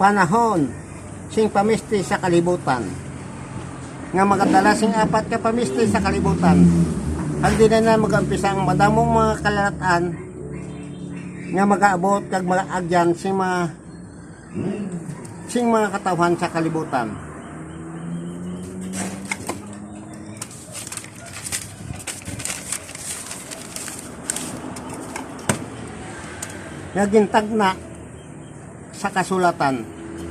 panahon sing pamisti sa kalibutan. Nga magadala sing apat ka pamisti sa kalibutan. Hindi na mag-umpisa ang madamong mga kalatan nga mag-aabot kag mga agyan sing mga katawhan sa kalibutan. Nagintag na sa kasulatan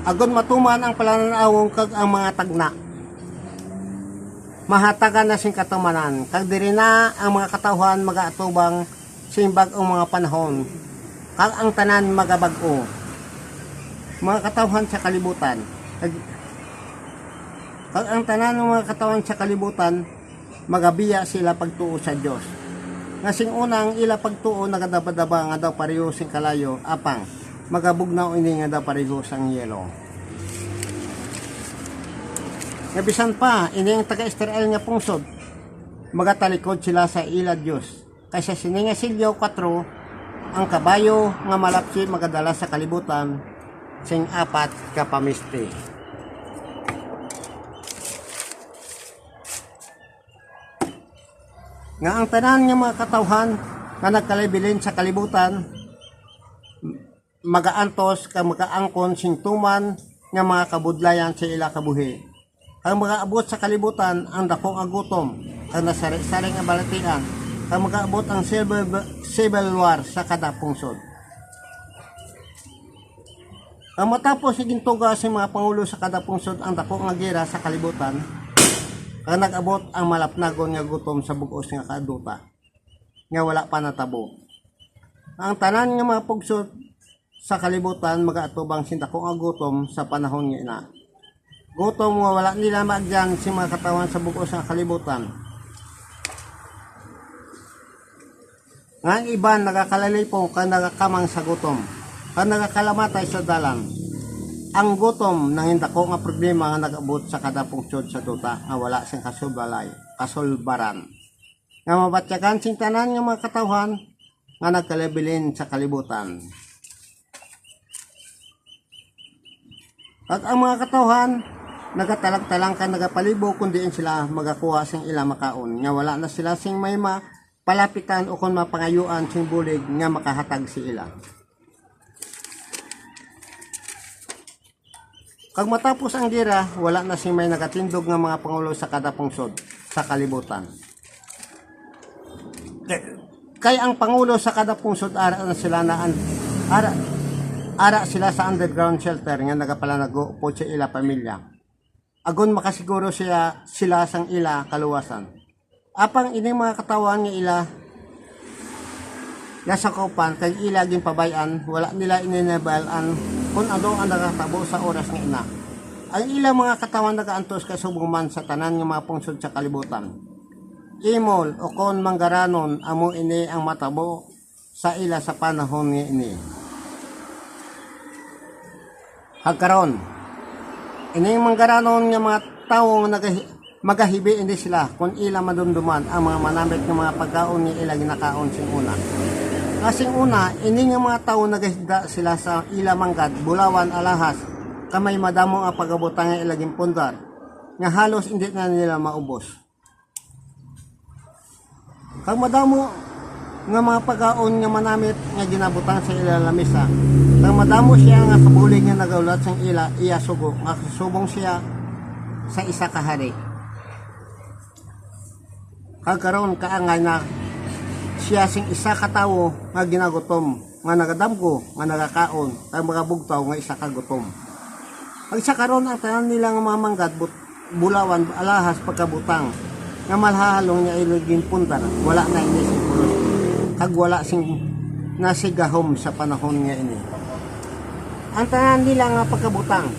agon matuman ang palanawong kag ang mga tagna mahatagan na sing katumanan kag diri na ang mga katawhan magaatubang simbag ang mga panahon kag ang tanan magabag-o mga katawhan sa kalibutan kag ang tanan ng mga katawhan sa kalibutan magabiya sila pagtuo sa Dios nga sing unang ila pagtuo nagadabadaba nga daw pareho sing kalayo apang magabugnaw ini nga daw pareho sang yelo. Nabisan pa ini ang taga-Israel nga pungsod magatalikod sila sa ila Dios kaysa sini nga Silyo 4 ang kabayo nga malapsi magadala sa kalibutan sing apat ka pamisti. Nga ang tanan nga mga katawhan nga nagkalibilin sa kalibutan magaantos ka magaangkon sing tuman nga mga kabudlayan sa ila kabuhi. Ang magaabot sa kalibutan ang dakong agutom ang nasari-saring nga balatian ang magaabot ang civil war sa kada pungsod. Ang matapos siging tuga sa mga pangulo sa kada pungsod ang dakong nga gera sa kalibutan ang nag-abot ang malapnagon nga gutom sa bugos nga kaduta nga wala pa natabo. Ang tanan nga mga pugsod sa kalibutan magaatubang sindakong ang gutom sa panahon nga ina. Gutom nga wala nila maagyan si mga katawan sa bugos nga kalibutan. Nga ang iban nagakalalipong ka nagakamang sa gutom ka nagakalamatay sa dalan. Ang gutom nang hindako nga problema nga nag-abot sa kada pungsod sa duta nga wala sing kasulbaran. Nga mabatyagan sing tanan nga mga katawhan nga nagkalibilin sa kalibutan. At ang mga katawhan nagatalag-talang ka nagapalibo kundiin sila magakuha sing ila makaon nga wala na sila sing may palapitan o kung mapangayuan sing bulig nga makahatag si ila. Kag matapos ang gera, wala na sing may nagatindog nga mga pangulo sa kada pungsod sa kalibutan. Kaya ang pangulo sa kada pungsod ara sila sa underground shelter nga nagapalanago po sa ila pamilya. Agon makasiguro sila sang ila kaluwasan. Apang ining mga katawan nga ila nasa kaupan kay ila gin pabayan, wala nila ininabalan kung ano ang nakatabo sa oras nga ina. Ang ilang mga katawan nagaantos kasubong man sa tanan nga mga pungsod sa kalibutan. Imol o kon manggaranon amo ini ang matabo sa ila sa panahon nga ini. Hagkaron, ining manggaranon nga mga tawo nga magahibi hindi sila kung ila madumduman ang mga manamit ng mga pagkaon nga ila ginakaon sing una. Kasing una, ini nga mga tao nagahigda sila sa ila manggad, bulawan, alahas, kamay madamo ang pag-abutan nga ilaging pundar, nga halos hindi na nila maubos. Kag madamo nga mga pagkaon nga manamit nga ginabutan sa ila lamisa, kag madamo siya nga kabulig nga nagaulat sang ila iya sugo, nga subong siya sa isa ka hari. Kag karon kaangay na siya sing isa ka tawo nga ginagutom nga nagadamgo nga nagakaon kay mga bugtaw nga isa ka gutom. Ang isa karon ang tanan nila nga mga manggad bulawan alahas pagkabutang nga malhahalong niya ilugin puntar wala na ini sing pulos kag wala sing nasigahom sa panahon nga ini. Ang tanan nila nga pagkabutang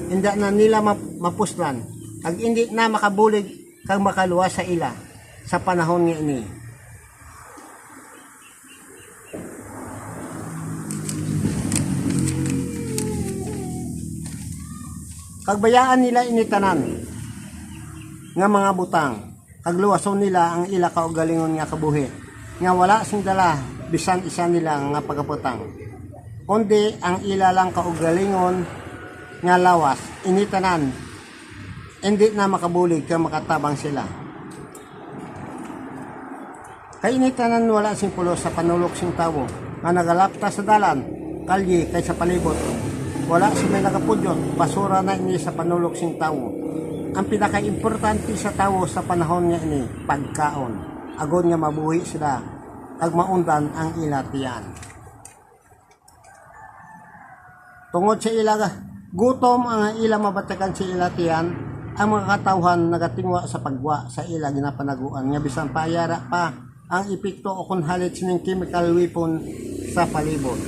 hindi na nila mapuslan kag hindi na makabulig kag makaluwas sa ila sa panahon nga ini. Kagbayaan nila initanan nga mga butang kagluwason nila ang ila kaugalingon nga kabuhi nga wala sing dala bisan isa nila nga pagaputang kundi ang ila lang kaugalingon nga lawas initanan hindi na makabulig ka makatabang sila. Kay initanan wala sing pulos sa panulok sing tawo nga nagalapta sa dalan kalye kay sa palibot. Wala si may nagapudyot, basura na ini sa panulok sing tawo. Ang pinaka-importante sa tawo sa panahon nga ini, pagkaon. Agon nga mabuhi sila, kag maundan ang ilatian. Tungod sa ilaga, gutom ang ila mabatakan sa ilatian, ang mga katawhan nagatingwa sa pagwa sa ila ginapanaguan nga bisan payara pa ang epekto o kung halit sining chemical weapon sa palibot.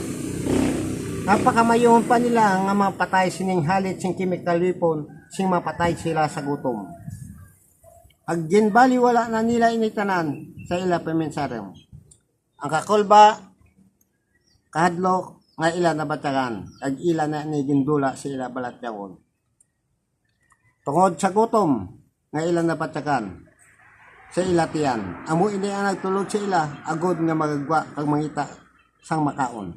Napakamayon pa nila nga mapatay sining halit sing chemical weapon sing mapatay sila sa gutom. Ag ginbali wala na nila initanan sa ila pamensarem. Ang kakulba kahadlok nga ila nabatagan ag ila na ni gindula sa ila balatyagon. Tungod sa gutom nga ila nabatagan sa ilatian. Amo ini ang nagtulog sa ila agod nga magagwa kag mangita sang makaon.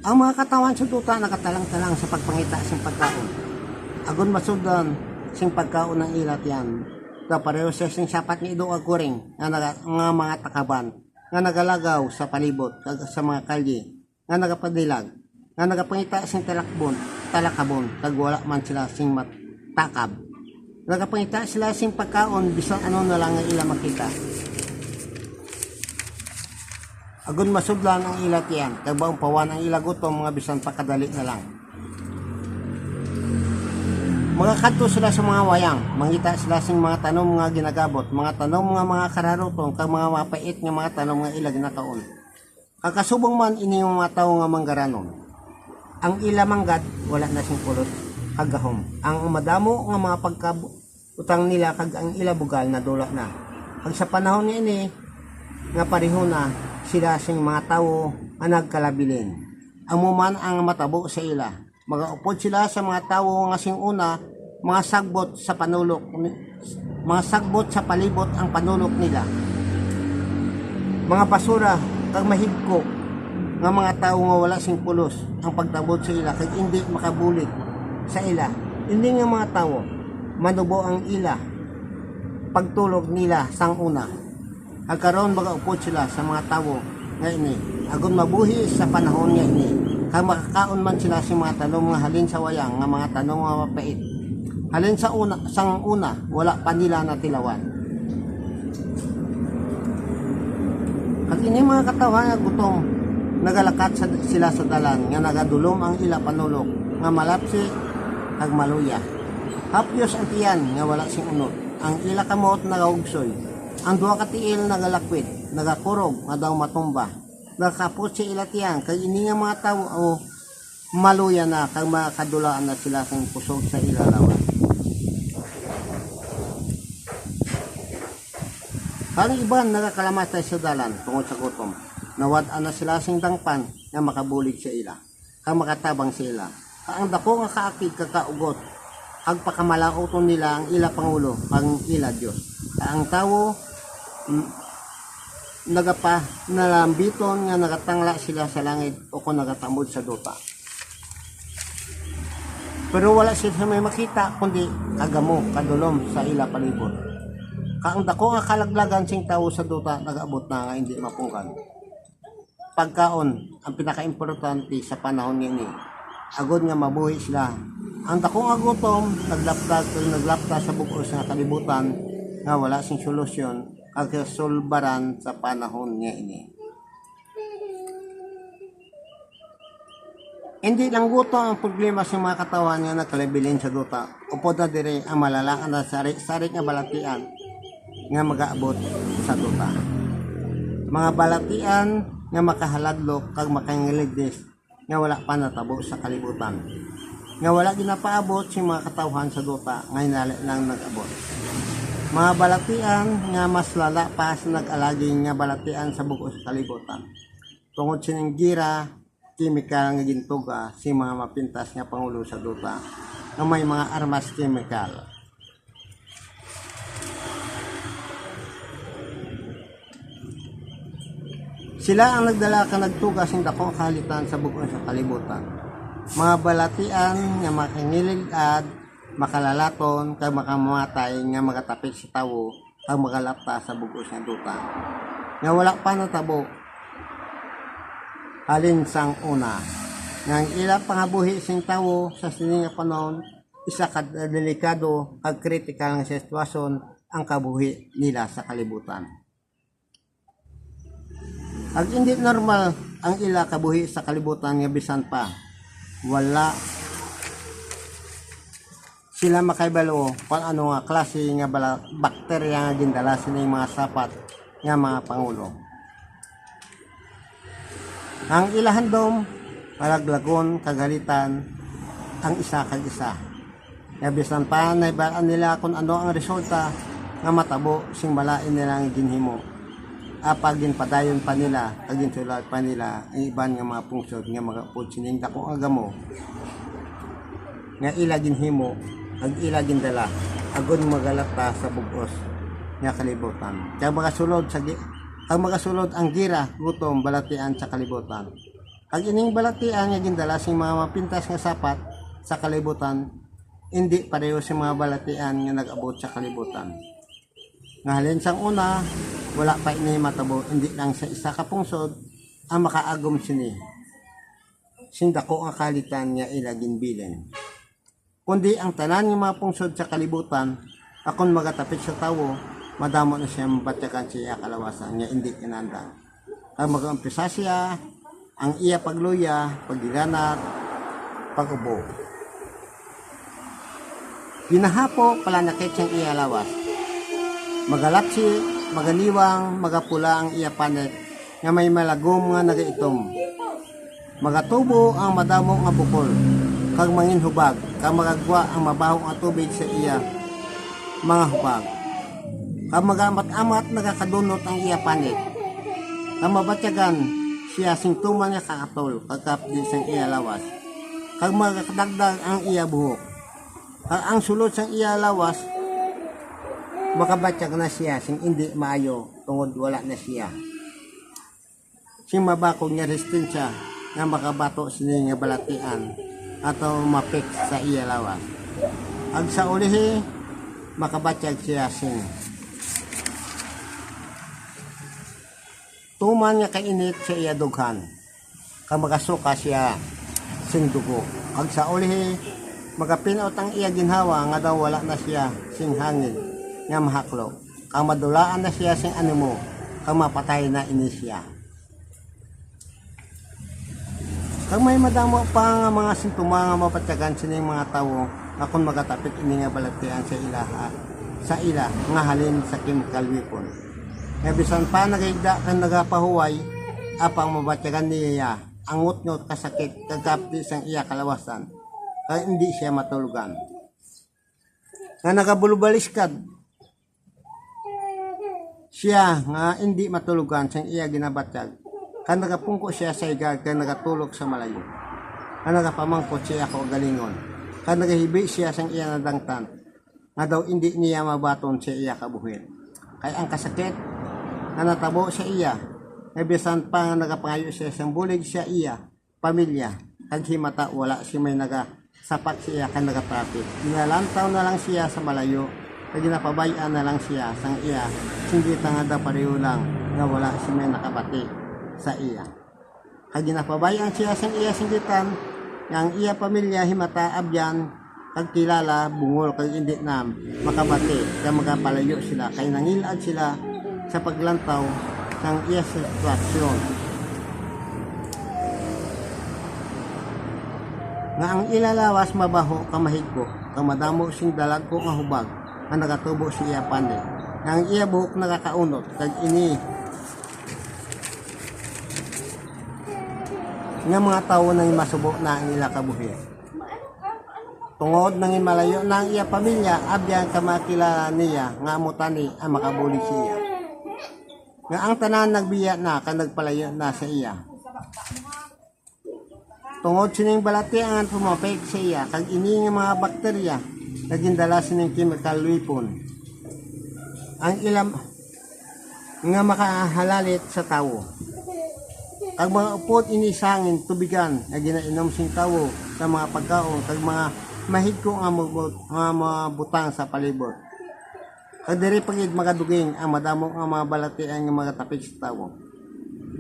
Ang mga katawan sa duta nakatalang-talang sa pagpangita sing pagkaon. Agod masugdan sing pagkaon ng ilatian. Da pareho sa sing sapat ni ido ag kuring nga mga takaban nga nagalagaw sa palibot kag sa mga kalye nga nagapadilag nga nagapangita sing talakabon kag wala man sila sing takab. Nagapangita sila sing pagkaon bisan ano na lang nga ila makita. Agon masudlan ang ilatian, kag baong pawan ang ila gutom mga bisan pakadali na lang. Mga kadto sila sa mga wayang, mangita sila sing mga tanom nga ginagabot, mga tanom nga mga kararotong kag mga mapait nga mga tanom nga ila ginakaon. Kakasubong man ini mga tawo nga manggaranon. Ang ila manggad wala na sing pulot. Kagahom. Ang madamo nga mga pagkabutang nila kag ang ila bugal na dula na. Pag sa panahon ini nga pareho na sila sing mga tawo nga nagkalabilin. Amuman ang matabo sa ila. Magaupod sila sa mga tawo nga sing una mga sagbot sa panulok, mga sagbot sa palibot ang panulok nila. Mga basura kag mahigko nga mga tawo nga wala sing pulos ang pagtabot sa ila kag hindi makabulig sa ila. Hindi nga mga tawo manubo ang ila pagtulog nila sang una. Agkaroon magaupod sila sa mga tawo nga ini agon mabuhi sa panahon nga ini kag makakaon man sila sa mga tanom nga halin sa wayang nga mga tanom nga mapait. Halin sa una sang una wala pa nila natilawan. Kag ini mga katawan nga gutom nagalakat sila sa dalan nga nagadulom ang ila panulok nga malapsi kag maluya. Hapyos ang tiyan nga wala sing unot. Ang ila kamot nagaugsoy. Ang duha ka tiil nagalakwit, nagakurog nga daw matumba. Nakapot si ila tiyan kag ini nga mga tawo o maluya na kag makadulaan na sila sang kusog sa ila lawas. Ang iban nagakalamatay sa dalan tungod sa gutom. Nawad-an na sila sing dangpan nga makabulig sa ila. Kag makatabang sa ila. Ang dako nga kaakig kakaugot ag pakamalauton nila ang ila pangulo ang ila Dios. Ang tawo nagapa nalambiton nga nagatangla sila sa langit o kung nagatamod sa duta. Pero wala sila may makita kundi kagamo kadulom sa ila palibot. Kaang dako nga kalaglagan sing tawo sa duta nagaabot na nga hindi mapungkan. Pagkaon ang pinaka-importante sa panahon ini. Agod nga mabuhi sila. Ang dako nga gutom naglapta sa bugos nga kalibutan nga wala sing solusyon kag sulbaran sa panahon nga ini. Hindi lang gutom ang problema sa mga katawan nga nagkalabilin sa duta. Upod na dire ang malalakan na sarik nga balatian nga magaabot sa duta. Mga balatian nga makahaladlok kag makangiligdes nga wala pa natabo sa kalibutan. Nga wala ginapaabot si mga katawhan sa duta nga hinali lang nag-abot. Mga balatian nga mas lala pa sa nag-alagi nga balatian sa bugos sa kalibutan. Tungod sining gira, chemical nga gintuga si mga mapintas nga pangulo sa duta nga may mga armas chemical. Sila ang nagdala ka nagtugas ng dakong kahalitan sa bukong sa kalibutan. Mga balatian nga makingiligad, makalalaton, kag makamatay nga magatapik sa tawo, kag magalapta sa bukong sa duta. Nga wala pa natabo, halin sang una. Nga ang ila pangabuhi sing tawo sa sining nga panahon, isa ka delikado kag kritikal nga sitwasyon ang kabuhi nila sa kalibutan. Ag hindi normal ang ila kabuhi sa kalibutan nga bisan pa wala sila makaibalo kung ano nga klase nga bakterya nga gindala sining mga sapat nga mga pangulo. Ang ilahandom palaglagon kagalitan ang isa kag isa. Nga bisan pa naibaan nila kung ano ang resulta nga matabo sing malain nila ang ginhimo. Apag ginpadayon pa nila, kag ginsulat pa nila ang iban nga mga pungsod nga mga pudsining dakong agamo nga ila ginhimo ag ila gindala agon magalata sa bugos nga kalibutan. Kag magasulod ang gira gutom balatian sa kalibutan. Ag ining balatian nga gindala sing mga mapintas nga sapat sa kalibutan hindi pareho sa mga balatian nga nag-abot sa kalibutan. Nga halin sang una, wala pa ini matabo, hindi lang sa isa ka pungsod ang makaagom sini. Sindako nga kalitan nga ila ginbilin. Kundi ang tanan ng mga pungsod sa kalibutan, akon magatapit sa tawo, madamo na siya mabatyakan siya kalawasan nga hindi kinanda. Ang mag-umpisa siya, ang iya pagluya, pagdiganat, pag-ubo. Ginahapo palanakit siyang iya lawas. Magalapsi, maganiwang, magapula ang iya panet nga may malagom nga nagaitom. Magatubo ang madamo nga bukol, kag manginhubag, kag magagwa ang mabahong nga tubig sa iya mga hubag. Kag magamat-amat nagakadunot ang iya panet. Kag mabatyagan siya sing tuman nga kakatol, kag kapdi sang iya lawas. Kag magakadagdag ang iya buhok. Kag ang sulod sang iya lawas, makabatyag na siya sing hindi maayo tungod wala na siya. Sing mabakog nga resistensya nga makabato sini nga balatian atau mapik sa iya lawas. Ag sa ulihi makabatyag siya sing tuman nga kainit sa iya dughan. Kag magasuka siya sing dugo. Ag sa ulihi magapinaot ang iya ginhawa nga daw wala na siya sing hangin nga mahaklo. Kang madulaan na siya sing animo, kang mapatay na ini siya. Kang may madamo pa nga mga sintuma nga mapatyagan sining mga tawo akon magatapit ini nga balatian sa ila nga halin sa chemical weapon. Nga bisan pa nagigda kang nagapahuway apang mabatyagan niya ang ngot-ngot kasakit kagapdi sang iya kalawasan kaya hindi siya matulugan. Nga nagabulubaliskad siya nga hindi matulugan sang iya ginabatyag. Kan nagapungko siya sa igag kan nagatulog sa malayo. Kan nagapamangkot siya ako galingon. Kan nagahibi siya sang iya nadangtan. Nga daw hindi niya mabaton sa iya kabuhin. Kaya ang kasakit nga natabo sa iya. Nabisan pa nga nagapangayo siya sang bulig siya iya, pamilya. Kag himata wala si may nagasapat siya kan nagaprapit. Nilalantaw na lang siya sa malayo. Kaya ginapabayaan na lang siya sang iya hindi tangada pareho lang nga wala si may nakabati sa iya. Kaya ginapabayaan siya sang iya singgitan nga ang iya pamilya himata abyan kag kilala bungol kag hindi na makabati kaya magapalayo sila kay nangilad sila sa paglantaw sang iya sitwasyon. Nga ang ilalawas mabaho kamahigko kang madamo sing dalag ko nga hubag nga nagatubo siya pande. Ang iya buhok nakakaunot kag ini nga mga tawo nang masubo na ang ila kabuhi. Tungod nang malayo na ang iya pamilya abyan ka makilala niya nga mutani ang makabuli siya. Nga ang tanan nagbiya na kan nagpalayo na sa iya. Tungod sining balati ang pumapek sa iya kag ini nga mga bakterya nagindala sining chemical weapon. Ang nga makahalalit sa tawo. Kag mga upod inisangin tubigan nga ginainom sing tawo sa mga pagkaon kag mga mahigko nga mga butang sa palibot. Kag diri pagid magaduging ang madamo nga mga balatian nga mga tapik sa tawo.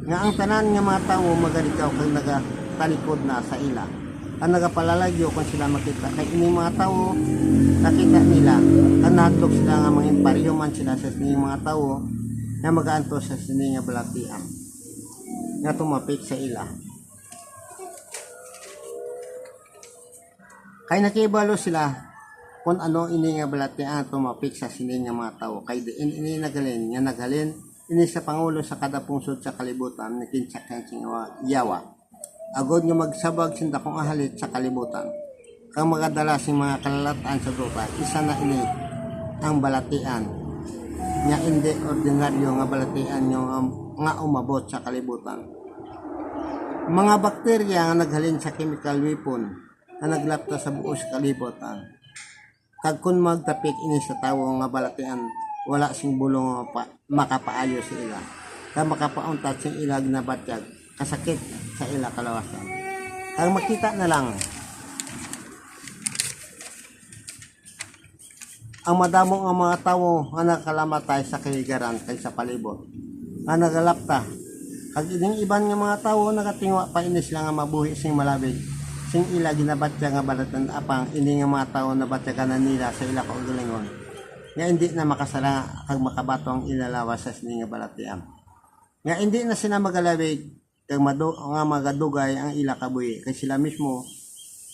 Nga ang tanan nga mga tawo magalikaw kag nagatalikod na sa ila. Ang nagapalalagyo kung sila makita kay ini mga tawo nakita nila ang nahdlok sila nga mga imparyo man sila sa sining mga tawo nga magaanto sa sining nga balatian nga tumapik sa ila. Kay nakibalo sila kung ano ini nga balatian tumapik sa sining nga mga tawo kay diin ini nagalin nga naghalin ini sa pangulo sa kada pungsod sa kalibutan ni kinsak sing yawa. Agod nga magsabag sinda kong ahalit sa kalibutan. Kang magadala sing mga kalalataan sa duta, isa na ini ang balatian. Nga hindi ordinaryo nga balatian nga umabot sa kalibutan. Mga bakterya nga naghalin sa chemical weapon na naglapta sa buos kalibutan. Kag kun magtapik ini sa tawo nga balatian, wala sing bulong makapaayo sa ila. Kag makapauntat sing ila ginabatyag kasakit sa ila kalawasan. Ang makita na lang ang madamo nga mga tawo nga nakalamatay sa kaligaran kay sa palibot nga nagalapta kag ining iban nga mga tawo nagatingwa pa ini sila nga mabuhi sing malabig sing ila ginabatya nga balatan apang ini nga mga tawo nabatyagan na nila sa ila kaugalingon nga hindi na makasala kag makabato ang ilalawas sa sining nga balatian nga hindi na sila magalabig kag nga magadugay ang ila kabuhi kay sila mismo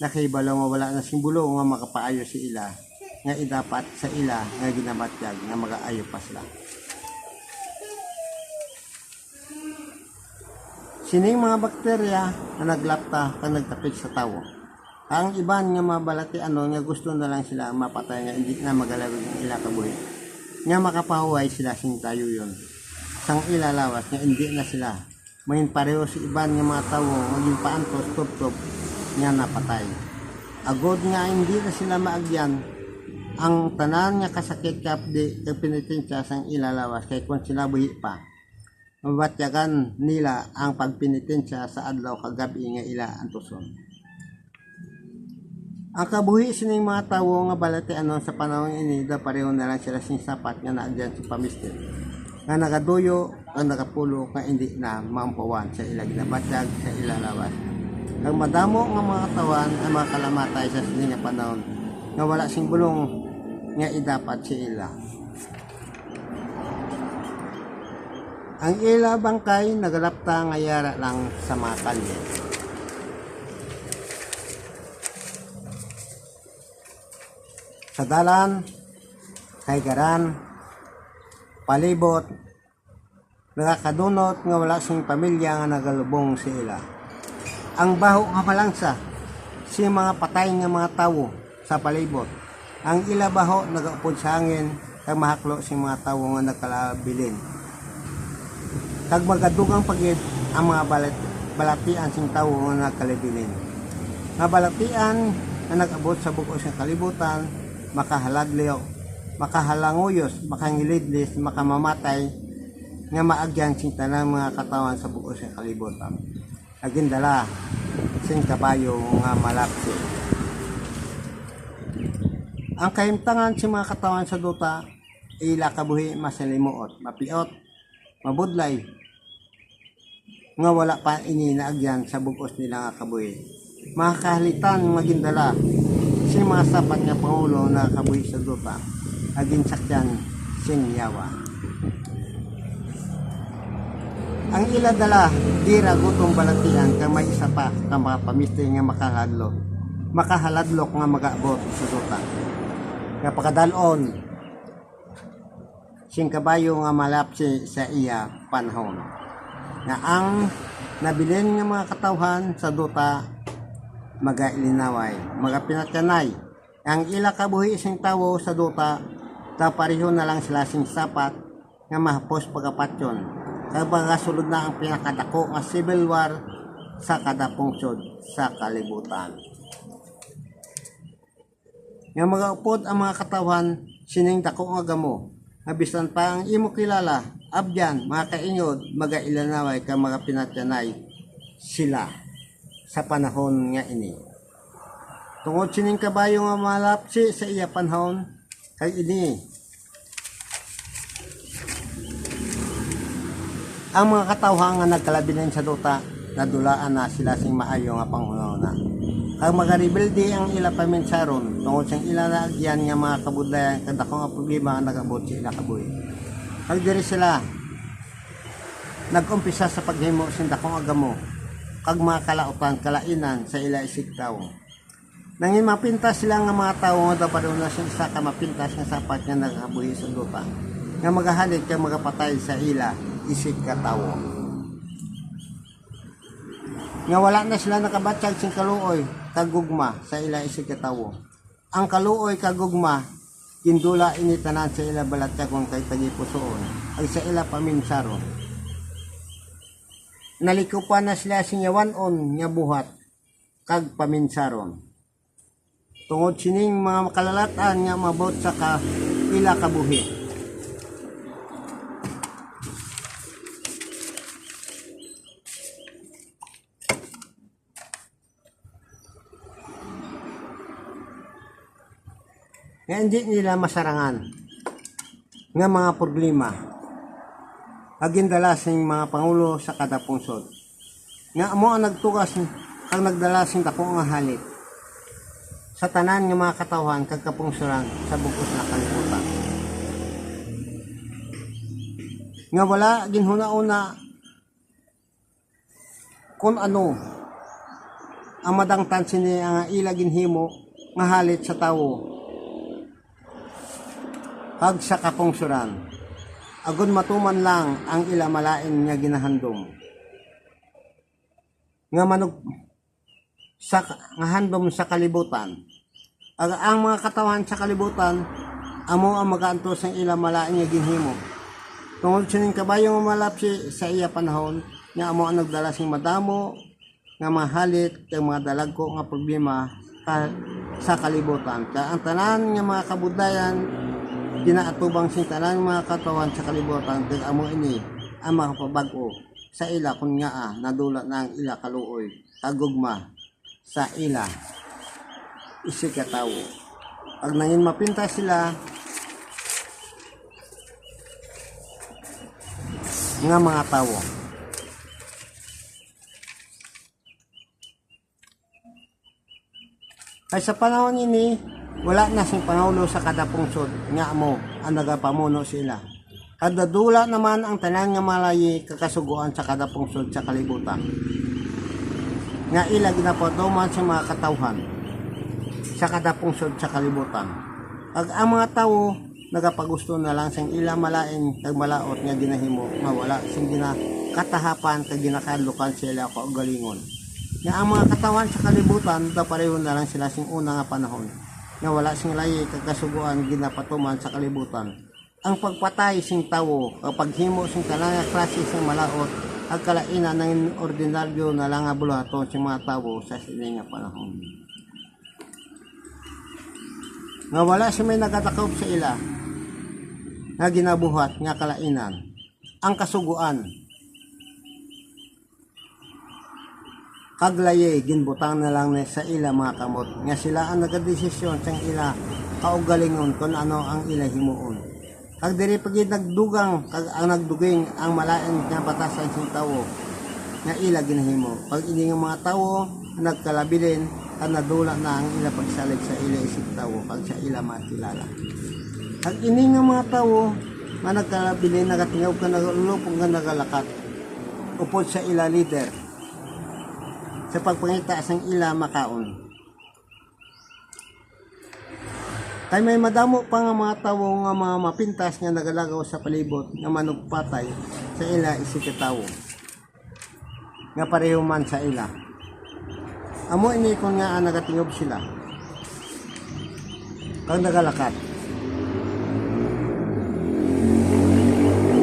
nakahibalo nga wala na simbolo nga makapaayo si ila nga idapat sa ila nga ginabatyag nga magaayo pa sila. Sining mga bakterya na naglapta kag nagtapik sa tawo. Ang iban nga mga balatian nga gusto na lang sila mapatay nga hindi na magalawig ang ila kabuhi nga makapahuway sila sing tayo yun sang ilalawas nga hindi na sila main pareho si iban nga mga tawo maging paantos tubtob nga napatay. Agod nga hindi na sila maagyan ang tanan nga kasakit kapdi kay pinitensya sang ilalawas kay kung sila buhi pa mabatyagan nila ang pagpinitensya sa adlaw kagabi nga ila antuson. Ang kabuhi sining mga tawo nga balatian sa panahon ini da pareho na lang sila sing sapat nga naagyan sa pamistir nga nagaduyo ang nagapulo nga hindi na mampawan sa ilang ginabatyag sa ilalawas. Ang madamo nga mga katawan ang mga kalamatay sa sining nga panahon nga wala sing bulong nga idapat sa ila. Ang ila bangkay nagalapta nga yara lang sa mga kalye. Sa dalan, kaygaran, palibot, nakakadunot nga wala sing pamilya nga nagalubong sa ila. Ang baho nga malangsa, si mga patay nga mga tawo sa palibot. Ang ila baho nagaupod sa hangin, kag mahaklo si mga tawo nga nagkalabilin. Kag magadugang pagid ang mga balatian sing tawo nga nagkalabilin. Nga balatian nga nag-abot sa bukos ng kalibutan, makahalanguyos, makangilidlis, makamamatay, nga maagyan sing tanang mga katawan sa bukos ng kalibutan. Agindala sing kabayo nga malapsi. Ang kahimtangan si mga katawan sa duta ila kabuhi masalimuot, mapiot, mabudlay nga wala pa ini naagyan sa bukos nila nga kabuhi. Makakahalitan magindala si mga sapat nga pangulo na kabuhi sa duta aging sakyan sing yawa. Ang ila dala dira gutong balatian kay may isa pa ka mga pamisti nga makahaladlok nga magaabot sa duta. Nga pagkadalon sing kabayo nga malapsi sa iya panahon. Nga ang nabilin nga mga katawhan sa duta magailinaway, magapinatyanay. Ang ila kabuhi sing tawo sa duta tapariho na lang sila sing sapat nga mahapos pagapatyon. Kaya sulod na ang pinakadako nga civil war sa kada pungsod sa kalibutan. Nga magaupod ang mga katawan sining dako nga gamo nga bisan pa ang imo kilala abyan, mga kaingod, magailanaway ka mga pinatyanay sila sa panahon nga ini. Tungod sining kabayo nga malapsi sa iya panahon, kay ini. Ang mga katawhan nga nagkalabinin sa duta, nadulaan na sila sing maayo nga panguna. Ang mga rebelde ang ila paminsaron, tungod siyang ila na agyan nga mga kabudayan, kadako nga problema ang nagabot sa ila kabuhi. Pag diri sila, nag-umpisa sa paghimo sindakong agamo, kag mga kalautan, kalainan sa ila isigtaw. Nangin mapintas sila nga mga tao nga dapat na siya isa ka mapintas nga sapat nga nagkabuhi sa duta, nga magahalit ka magapatay sa ila isig katawo. Nga wala na sila nakabatsag sing kaluoy kagugma sa ila isig katawo. Ang kaluoy kagugma indula initanan sa ila balatsakon kay tagipusoon ay sa ila paminsaron. Nalikupan na sila sinyawanon nga buhat kag paminsaron. Tungod sining mga makalalatan nga mabot sa ila kabuhi. Nga hindi nila masarangan nga mga problema agindala sing mga pangulo sa kada pungsod. Nga amo ang nagtugas ang nagdala sing dako nga halit sa tanan nga mga katawhan kag kapungsuran sa bugos na kalibutan. Nga wala ginhuna-una kung ano ang madangtan sini ang ila ginhimo nga halit sa tawo kag sa kapungsuran. Agon matuman lang ang ila malain nga ginahandom. Nga manug sa nga handom sa kalibutan. Ang mga katawan sa kalibutan amo ang magaantos ang ila malain nga ginhimo. Tungod sining kabayo nga malapsi sa iya panahon, nga amo ang nagdala sing madamo nga mahalit kag mga dalagko nga problema sa kalibutan. Kaya ang tanan nga mga kabudayan ginaatubang sing tanan mga katawan sa kalibutan kag amo ini ang makapabag-o sa ila kun nga nadula na ang ila kaluoy kagugma sa ila isig katawo. Pag nangin mapinta sila nga mga tawo. Kay sa panahon ini wala na sing pangulo sa kada pungsod nga amo ang nagapamuno sila. Kada dula naman ang tanan nga malayi kakasuguan sa kada pungsod sa kalibutan. Nga ila ginapodoman sa mga katawhan sa kada pungsod sa kalibutan. Pag ang mga tawo nagapagusto na lang sang ila malain kag malaot nga ginahimo nga wala sing ginakatahapan kag ginakalukan sila ko galingon. Nga ang mga katawan sa kalibutan da pareho na lang sila sing una nga panahon. Nga wala sing layi kag kasuguan ginapatuman sa kalibutan. Ang pagpatay sing tawo kapag himo sing kanang klase sing malaot ang kalainan ng ordinaryo na lang nga bulaton sa mga tawo sa sining nga panahon. Nga wala si may nagatakop sa ila nga ginabuhat nga kalainan ang kasuguan kaglaye ginbutang na lang sa ila mga kamot nga sila ang nagadesisyon sang ila kaugalingon kung ano ang ila himuon. Kag diri pagid nagdugang kag ang nagduging ang malain nga batasan sing tawo nga ila ginahimo. Pag ini nga mga tawo nagkalabilin ang nadula na ang ila pagsalig sa ila isig tawo kag sa ila makilala. Kag ini nga mga tawo nga nagkalabilin nagatingaw ka nagalulupong nga nagalakat upod sa ila leader sa pagpangita sang ila makaon. Kay may madamo pa nga mga tawo nga mga mapintas nga nagalagaw sa palibot nga manugpatay sa ila isig katawo nga pareho man sa ila. Amo ini kon nga nagatingob sila kag nagalakat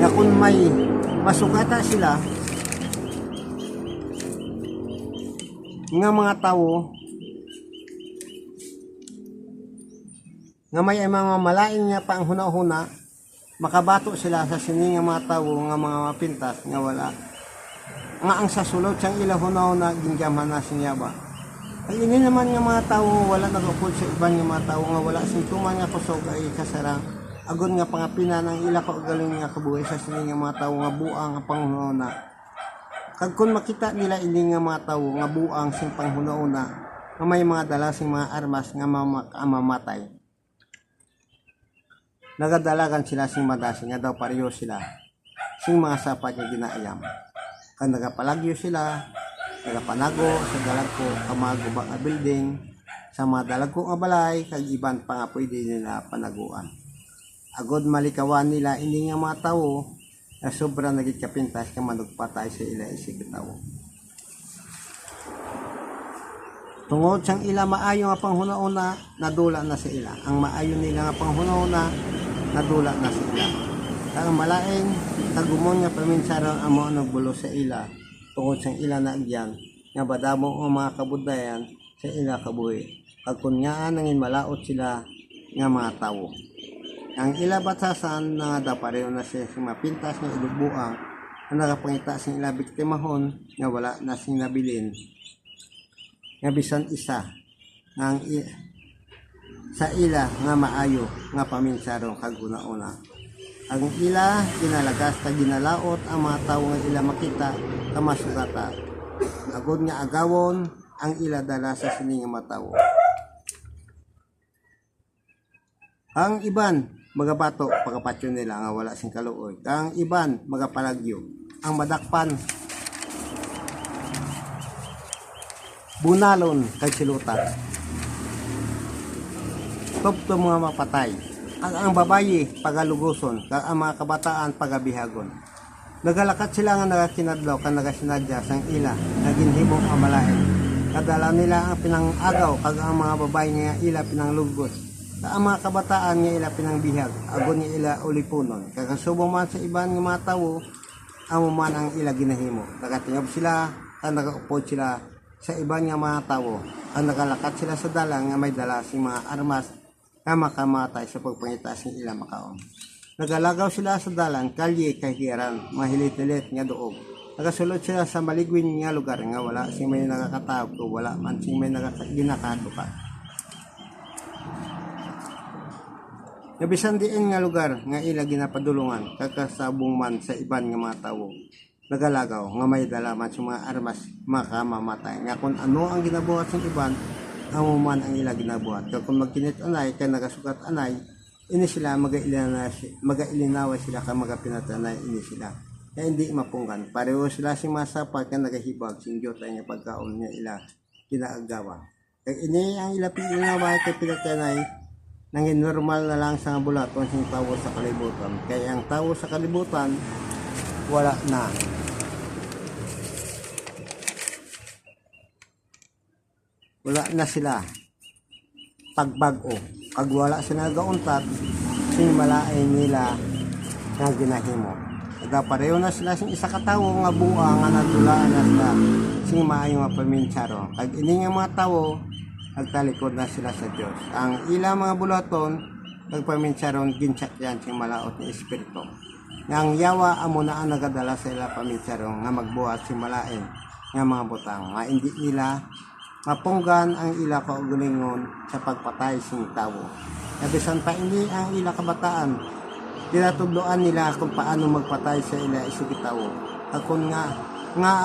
nga kung may masugata sila nga mga tawo nga may mga malain nga panghuna-huna makabato sila sa sini nga mga tawo nga mga mapintas nga wala nga ang sa sulod siyang ilahunaw na ginjamhan na sinya ba. Ay ini naman nga mga tawo wala nagupod sa iban nga mga tawo nga wala sintuman nga kusog ay kasarang agon nga pangapina ng ila kaugaling nga kabuhi sa sini nga mga tawo nga buang nga panghunahuna. Kag kun makita nila ini nga mga tawo nga buang sing panghunahuna nga may mga dala sing mga armas nga mamatay. Nagadalagan sila sing madasi nga daw pareho sila sing mga sapat nga ginaayam. Kag nagapalagyo sila, nagapanago sa dalagko kamagubang nga building sa mga dalagko nga balay kag iban pa nga pwede nila panaguan. Agod malikawan nila hindi nga mga tawo na sobra nagit kapintas ka manugpatay sa ila isig tawo. Tungod sang ila maayo nga panghunahuna nadula na sa ila. Ang maayo nila nga panghunahuna nadula na sa ila. Ang malain tagumon nga paminsara amo nagbulo sa ila tungod sang ila na agyan nga badamo ang mga kabudayan sa ila kabuhi. Kag kunyaan nangin malaot sila nga mga tawo. Ang ila batasan na da pareho na siya mapintas nga ilubuang na nakapangita sing ila biktimahon nga wala na sing nabilin nga bisan isa nga sa ila nga maayo nga paminsarong kaguna-una. Ang ila ginalagas ta ginalaot ang mga tawo nga ila makita kamasugata. Agod nga agawon ang ila dala sa sini nga matawo. Ang iban magabato pagkapatyo nila nga wala sing kaluoy. Ang iban magapalagyo. Ang madakpan bunalon kay silutan. Topto mga mapatay. Ang babayi pagaluguson, kag ang mga kabataan pagabihagon. Nagalakat sila nga nagakinadlaw kan nagasinadya sang ila naginhimong amalain. Kadala nila ang pinangagaw kag ang mga babae nga ila pinanglugos. Ang mga kabataan nga ila pinangbihag, agon nga ila ulipunon. Kakasubong man sa iban nga mga tawo, amo man ang ila ginahimo. Nagatingab sila, ang nagaupod sila sa iban nga mga tawo. Ang nagalakat sila sa dalang nga may dala si mga armas nga makamatay sa pagpangita sing ila makaon. Nagalagaw sila sa dalan, kalye kay hiran, mahilit-hilit nga doog. Nagasulod sila sa maligwin nga lugar nga wala sing may nakakatawag o wala man sing may ginakaduka. Nabisan diin nga lugar nga ila ginapadulungan kakasabong man sa iban nga mga tawo. Nagalagaw nga may dala man sa mga armas makamamatay. Nga kung ano ang ginabuhat sa iban, amo man ang ila ginabuhat. Kaya kung magkinit anay, kaya nagasukat anay, ini sila magailinawa sila ka magapinatanay ini sila. Kaya hindi mapunggan. Pareho sila si masapat kaya nagahibag sing jotay nga pagkaon niya ila kinaagawa. Kaya ini ang ila pininawa kay pinatanay nangin normal na lang sa bulaton sing tawo sa kalibutan. Kaya ang tawo sa kalibutan wala na. Wala na sila pagbago. Kag wala sila gauntat sing malaay nila nga ginahimo. Kada pareho na sila sing isa ka tawo nga buang nga nadulaan na sila sing maayo nga paminsaro. Kag ini nga mga tawo nagtalikod na sila sa Dios. Ang ila mga bulaton nagpaminsaron ginsakyan sing malaot ni espiritu. Yang yawa amo na ang nagadala sa ila paminsarong nga magbuhat sing malain nga mga butang nga hindi nila mapunggan ang ila kaugalingon sa pagpatay sing tawo. Nabisan pa ini ang ila kabataan. Tinatudloan nila kung paano magpatay sa ila isig tawo. Akon nga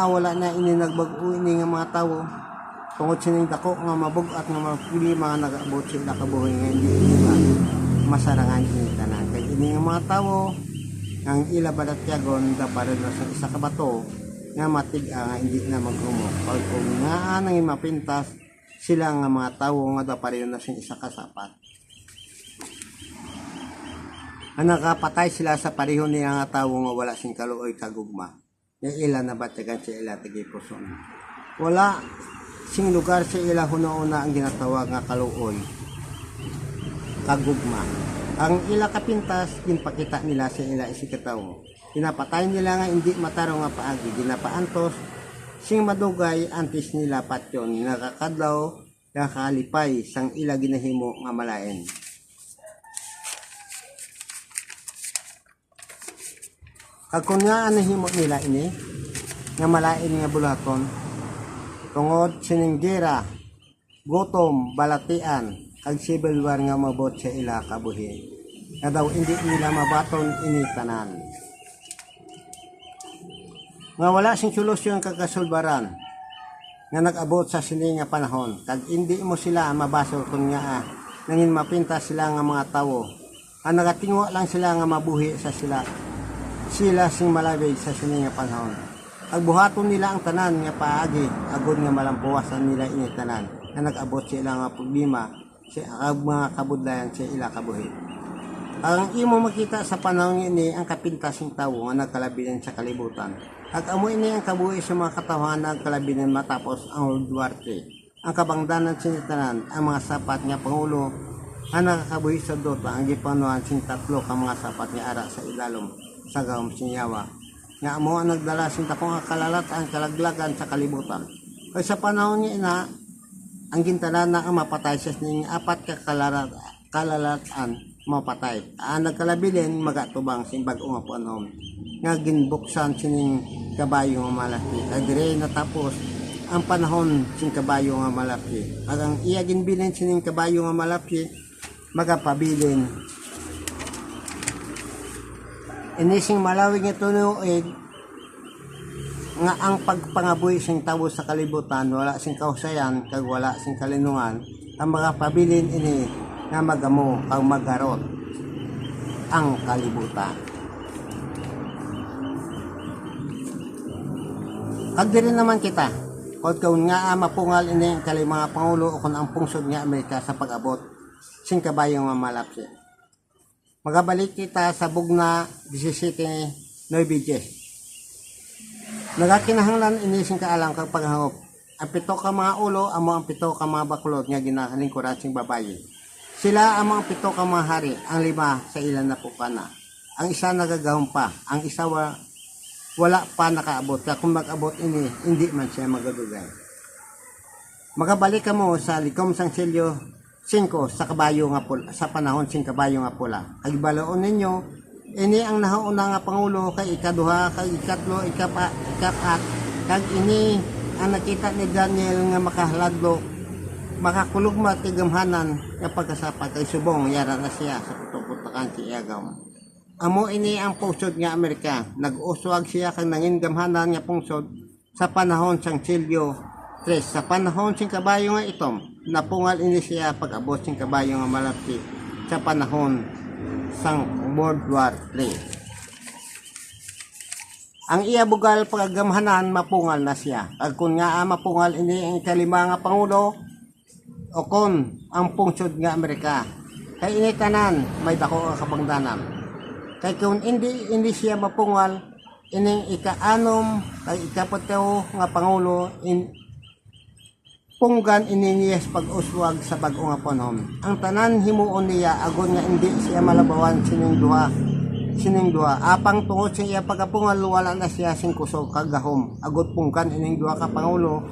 wala na ini nagbag-o ini nga mga tawo. Tungod sining dako nga mabug at nga mapili mga nag-abot sila kabuhi nga hindi nila masarangan ini tanan. Kaya ini nga mga tawo ang ila badatyagon da para sa isa ka bato nga matiga nga hindi na maghumok. Pag kung nga nangin mapintas sila nga mga tawo nga da pareho na sing isa kasapat. Ang nakapatay sila sa pareho niya nga tawo nga wala sing kaluoy kagugma. Nga ila na batyagan sa ila tigipuson. Wala sing lugar sa ila hunauna ang ginatawag nga kaluoy kagugma. Ang ila kapintas ginpakita nila sa ila isikatawo. Pinapatay nila nga hindi mataro nga paagi. Ginapaantos sing madugay antis nila patyon. Nakakadlaw nakalipay sang ila ginahimo nga malain. Kag kun nga himo nila ini nga malain nga bulaton tungod sining gera, gutom, balatian, kag civil war nga mabot sa ila kabuhi. Nga daw hindi nila mabaton ini tanan. Nga wala sing solusyon kag kasulbaran nga nag-abot sa sini nga panahon. Kag hindi mo sila mabasol kun nga nangin mapinta sila nga mga tawo. Ang nagatingwa lang sila nga mabuhi sa sila sing malabig sa sini nga panahon. Ang buhaton nila ang tanan nga paagi, agod nga malampuwasan nila ini tanan, nga nag-abot sila nga problema sa mga kabudlayan sa ila kabuhi. Ang imo makita sa panahon ini ang kapintasing tawo nga nagkalabinan sa kalibutan. At amo ini ang kabuhi sa mga katawhan na nagkalabinan matapos ang World War III. Ang kabangdanan sinitanan ang mga sapat nga pangulo ang nakakabuhi sa dota ang gipanuhan sing tatlo ka mga sapat nga ara sa ilalom sa gawom sinyawa. Nga amo ang nagdala sing tapong kalalatan kalaglagan sa kalibutan. Kaya sa panahon niya ina, ang gintanan na ang mapatay sa sining apat ka kalalatan mapatay. Ang nagkalabilin magatubang sing bag-o nga panahon. Nga ginbuksan sining kabayo nga malaki. Kag dire natapos ang panahon sing kabayo nga malaki. Ag ang iya ginbilin sining kabayo nga malaki magapabilin. Inising malawig nga tunuig nga ang pagpangabuhi sing tawo sa kalibutan wala sing kausayan kag wala sing kalinungan ang mga pabilin ini nga magamo kag magarot ang kalibutan. Kag diri naman kita kung nga mapungal ini ang mga pangulo o kung ang pungsod nga Amerika sa pag-abot sing kabayo nga malapsi. Magabalik kita sa bugna 17:9. Nagakinahanglan ini sing kaalam kag paghangop. Ang pito ka mga ulo amo ang pito ka mga bakulod nga ginalingkuran sing babayi. Sila ang mga pito ka mga hari, ang lima sa ilan na pupana. Ang isa nagagahom pa, ang isa wala pa nakaabot. Kaya kung mag-abot ini, hindi man siya magadugay. Magabalik ka mo sa likom sang silyo 5 sa kabayo nga pula, sa panahon sing kabayo nga pula. Kag balaon ninyo, ini ang nahauna nga pangulo kay ikaduha, kag ikatlo, ikapat, kag ini ang nakita ni Daniel nga makahaladlo, makakulugma tigamhanan nga pagkasapa kay subong yara na siya sa putuputakan si Iagaw. Amo ini ang pungsod nga Amerika, nag-uswag siya kag nangin gamhanan nga pungsod sa panahon sang Silvio 3 sa panahon sing kabayo nga itom. Napungal ini siya pag-abot sing kabayo nga malapsi sa panahon sang World War III. Ang iya bugal pagagamhanan mapungal na siya. Kag kun nga mapungal ini ang kalima nga pangulo o kon ang pungsod nga Amerika. Kay ini tanan may dako nga kabangdanan. Kay kung hindi siya mapungal ining ika-anom kay ikapataw nga pangulo punggan ininiyas pag-uswag sa bag-o nga panahon. Ang tanan himuon niya agon nga hindi siya malabawan sining duha. Apang tungod sa iya pagapungal wala na siya sing kusog kagahom. Agod pungkan ining duha ka pangulo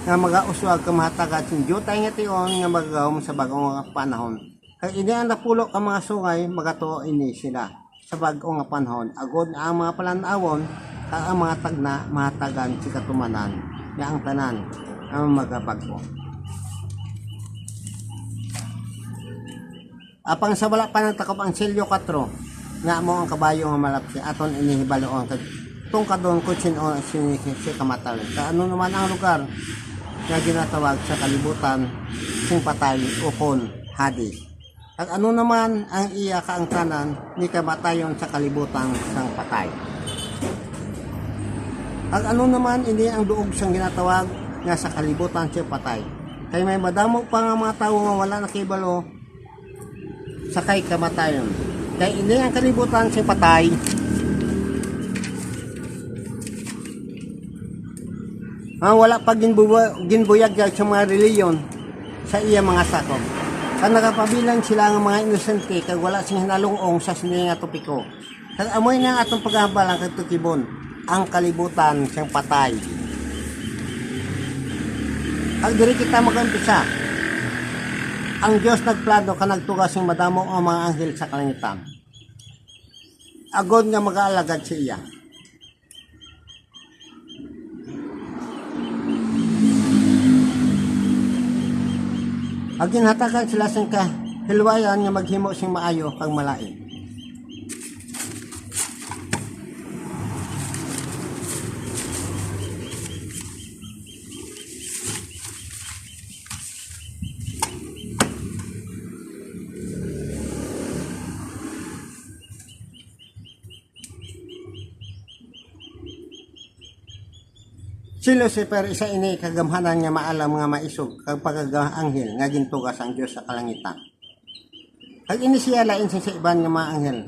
nga magauswag ka mahatagat sing jutay nga tion nga magagahom sa bag-o nga panahon. Kay ini ang napulo ka mga sungay magatuo ini sila sa bag-o nga panahon. Agod ang mga palanawon kag ang mga tagna mahatagan si katumanan nga ang tanan ang magabagko. Apang sa wala pa nagtakop ang Silyo 4 nga mo ang kabayo nga malapsi aton inihibaloon kag tungkadon ko si kamatay. Sa ano naman ang lugar nga ginatawag sa kalibutan sing patay ukon Hades. At ano naman ang iya kaangkanan ni kamatayon sa kalibutan sang patay. At ano naman ini ang duog sang ginatawag nga sa kalibutan siya patay. Kay may madamo pa nga mga tao nga wala nakibalo sa kay kamatayon. Kay ini ang kalibutan siya patay. Wala pa ginbuyag sa mga reliyon sa iya mga sakop. Kag nagapabilang sila nga mga inosente kag wala sing hinalungong sa sini nga topiko. Kag amoy na atong paghabalang kag tukibon ang kalibutan siyang patay. Kag diri kita mag-umpisa. Ang Dios nagplano ka nagtugas sing madamo ang mga anghel sa kalangitan. Agod nga mag-aalagad sa iya. Ginhatagan sila sing kahilwayan nga maghimo sing maayo kag malain. Si Lucifer isa ini kagamhanan nga maalam nga maisog kag pagaganghel nga gintugas ang Dios sa kalangitan. Kag ini siya lain sa iban nga mga anghel.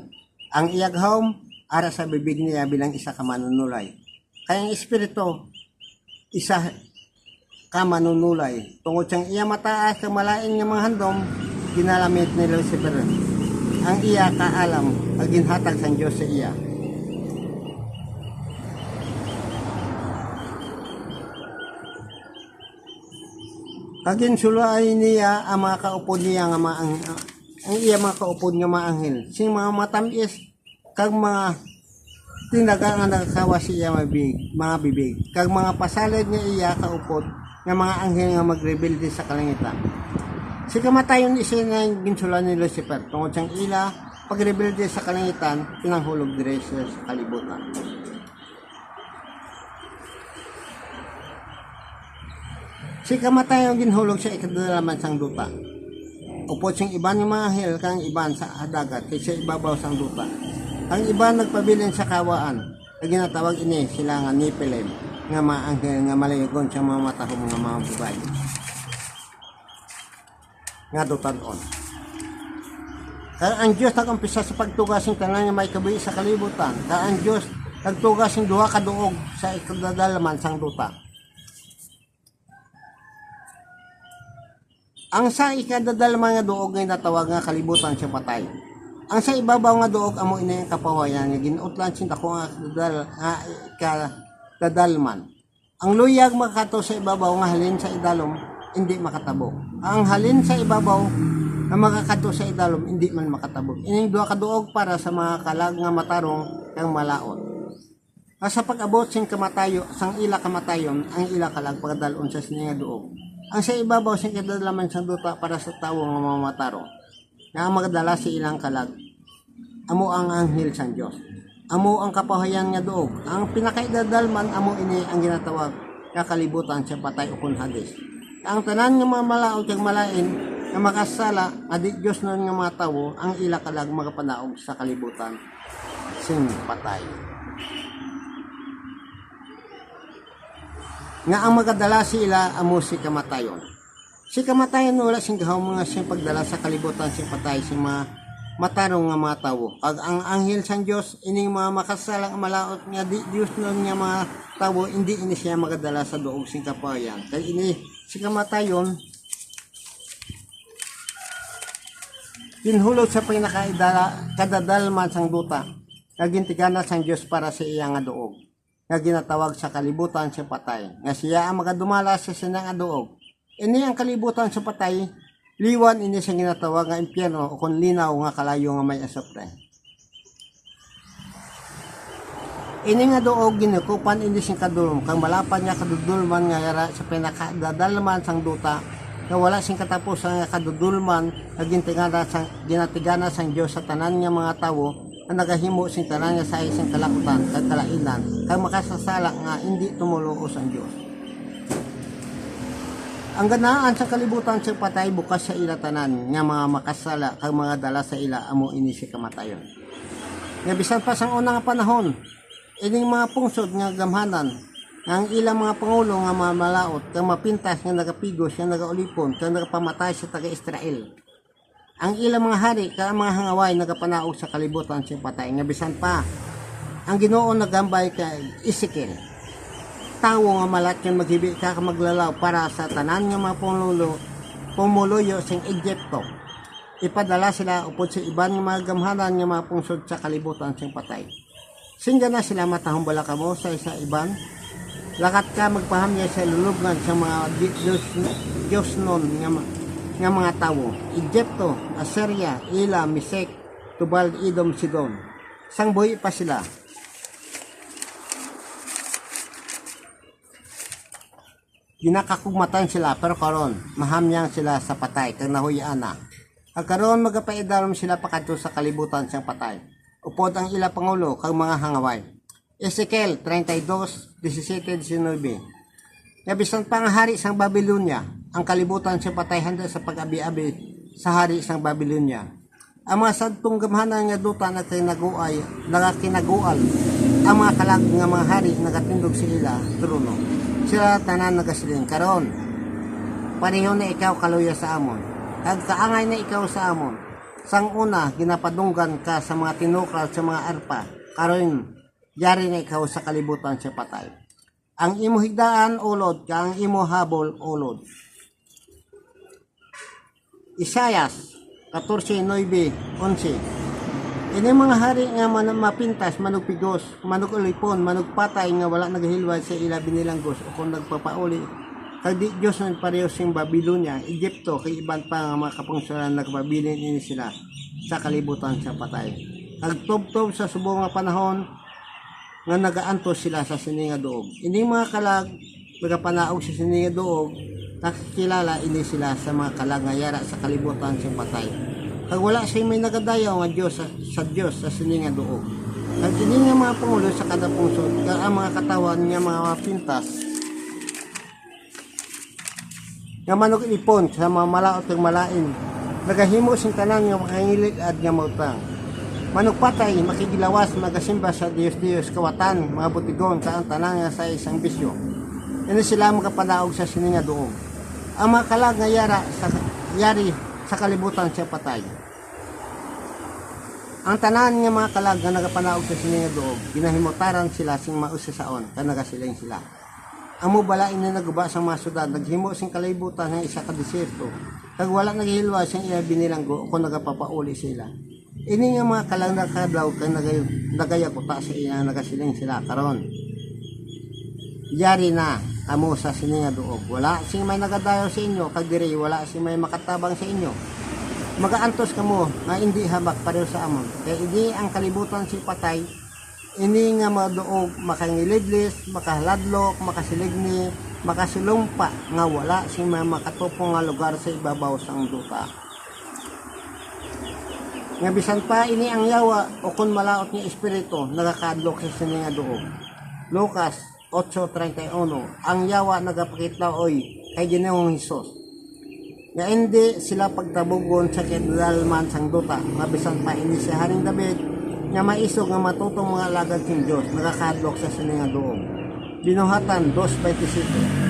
Ang iyaghom ara sa bibig niya bilang isa ka manunulay. Kaya ang espiritu isa ka manunulay. Tungod siyang iya mataas kag malain nga mga handom ginalamit ni Lucifer. Ang iya kaalam kag ginhatag sang Dios sa iya. Kagin sulay niya ang mga kaupod niya nga ang iya mga kaupod nga maanghel. Sing mga matamis kag mga tinaga nga nagkawa siya mga bibig. Kag mga pasalid niya iya kaupod nga mga anghel nga magrebelde sa kalangitan. Si kamatayon isa nga ginsulan ni Lucifer. Tungod siyang ila pagrebelde sa kalangitan pinanghulog dire sa kalibutan. Si kamatayon ginhulog sa ikadalaman sang duta. Upot siyang iban ng mga anghel kang iban sa dagat kaysa ibabaw sang duta. Ang iban nagpabilin sa kawaan. Kaya ginatawag ini sila nga Nephilim nga mga anghel nga malayagon sa mga matahong nga mga bubay. Nga dutanon. Kaya ang Diyos nag-umpisa sa pagtugas ng tanan nga may kabuhi sa kalibutan. Kaya ang Diyos nagtugas ng duha ka duog sa ikadalaman sang duta. Ang sa ikadadalma nga duog nga natawag nga kalibutan siya patay. Ang sa ibabaw nga duog amo ina yung kapawayan nga ginuutlan sinta ko nga kadadalman. Ang luyag makato sa ibabaw nga halin sa idalom hindi makatabo. Ang halin sa ibabaw nga makakato sa idalom hindi man makatabo. Ining duha ka duog para sa mga kalag nga matarong kang malaot. Sa pag-abot sing kamatayo sang ila kamatayon ang ila kalag pagdalon sa sininga duog. Ang sa ibabaw sing kadalaman sa duta para sa tawo nga mamatarong. Nga magdala si ilang kalag. Amo ang anghel sang Dios. Amo ang kapahayan nga duog. Ang pinakaidadalman amo ini ang ginatawag nga kalibutan sa patay ukon hadis. Ang tanan nga mga malaot kag malain nga makasala nga di Dios nun nga mga tawo ang ila kalag magapanaog sa kalibutan sing patay. Nga ang magadala sila amo si kamatayon. Si kamatayon wala sing gahaw mga sing pagdala sa kalibutan sing patay sing mga matarong nga mga tawo. Pag ang anghel sang Dios ining mga makasalang malaot nga di Dios nun nga mga tawo hindi ini siya magadala sa duog sing kapayan. Kay ini si kamatayon ginhulog sa pinakaidala kadadalman sang duta. Kagintigana sang Dios para sa iya nga duog. Nga ginatawag sa kalibutan sa patay. Nga siya ang magadumala sa sinang aduog. Ini ang kalibutan sa patay, liwan ini sa ginatawag nga impyerno o kung linaw nga kalayo nga may asapre. Ini nga duog ginukupan ini sing kadulom, kang malapan niya kadudulman nga yara sa pinakadadalman sang duta, nga wala sing katapusan nga kadudulman, nga ginatigana sang Dios sa tanan nga mga tawo, ang nagahimo sing tanan nga sa isang kalautan kag kalainan kag makasasala nga hindi tumuluos ang Dios. Ang ganaan sa kalibutan sa patay bukas sa ila tanan nga mga makasala kag mga dala sa ila amo ini si kamatayon. Nga bisan pa sang unang panahon ining mga pungsod nga gamhanan nga ang ilang mga pangulo nga mga malaot kag mapintas nga nagapigos nga nagaulipon kag nagapamatay sa taga-Israel. Ang ilang mga hari ka mga hangaway nagapanaog sa kalibutan sa patay nga bisan pa ang Ginoo nagambay kay Ezekiel. Tawo nga malat yung maghibi ka maglalaw para sa tanan nga mga pumuluyo sing Egypto. Ipadala sila upod sa iban nga mga gamhanan nga mga pungsod sa kalibutan sing patay. Singga na sila matahong balaka mo sa isa iban. Lakat ka magpahamya sa lulubngan sa mga Diyos nun nga mga tawo, Egypto, Assyria, Ila, Mesek, Tubal, Edom, Sidon. Sangboy pa sila. ginakakugmatan sila pero karon mahamyang sila sa patay kag nahuyaan na. Ang karon magapaidalom sila pakadto sa kalibutan siyang patay. Upod ang ila pangulo kag mga hangaway. Ezekiel 32:17-19. Nabisan pa ang hari sang Babylonia, ang kalibutan siyang patay handa sa pag-abi-abi sa hari sang Babylonia. Ang mga sadtong gamhanan nga duta nagakinagual. Ang mga kalag nga mga hari nagatindog sa ila trono. Sila tanan nagasiling karon. Pareho na ikaw kaluya sa amon. Kag kaangay na ikaw sa amon. Sang una ginapadunggan ka sa mga tinukral sa mga arpa. Karon yari na ikaw sa kalibutan sa patay. Ang imo higdaan ulod ka ang imo habol ulod. Isayas 14:9-11. Ini mga hari nga mapintas, manugpigos, manugulipon, manugpatay nga wala naghilway sa ila binilanggos o kung nagpapauli. Kag di Diyos ng pareho sing Babylonia, Egypto, kay iban pa nga mga kapungsuran nagpabilin ini sila sa kalibutan sa patay. Kag tubtob sa subong nga panahon nga nagaantos sila sa sininga doog. Ini mga kalag nagapanaog sa sininga doog, nakikilala ini sila sa mga kalag nga yara sa kalibutan sa patay. Kag wala siya may nagadayaw nga Diyos sa Diyos sa sininga doog. Kag ini nga mga pangulo sa kada pungsod, kag ang mga katawan nga mga pintas nga manog ipon sa mga malaot ng malain, nagahimo sing tanan nga makahilig at nga mautang. Manugpatay, makigilawas, magasimba sa Diyos-Diyos, kawatan, mga butigon, sa ang tanan nga sa isang bisyo. Ini sila makapanaog sa sininga doog. Ang mga kalag nga yari sa kalibutan siya patay. Ang tanan nga mga kalag nga nagapanaog sa sininga doog, ginahimotaran sila sing mausasaon, kanagasiling sila. Ang mubalain na naguba sa mga syudad, naghimo sing kalibutan ng isa ka desierto, kag wala naghihilwa siyang ila binilanggo kung nagapapauli sila. Ini nga mga kalang nakadlaw kag nagayakuta sa iya nagasiling sila karon. Yari na amo sa sininga doog. Wala sing may nagadayo sa inyo kag diri wala sing may makatabang sa inyo. Magaantos kamo nga hindi habak pareho sa amon. Kay idi ang kalibutan si patay. Ini nga maduog makangilidlis, makahaladlok, makasiligni, makasilumpa nga wala sing may makatupong nga lugar sa ibabaw sang duta. Nga bisan pa ini ang yawa o kun malaot nga espiritu nagakadlok sa sininga doog. Lucas 8:31. Ang yawa nagapakitlaoy kay Ginoong Hesus. Nga hindi sila pagtabugon sa kidalman sang duta. Nga bisan pa ini si Haring David nga maisog nga matutong mga alagad ng Diyos nakakadlok sa sininga doog. Binuhatan 2:27.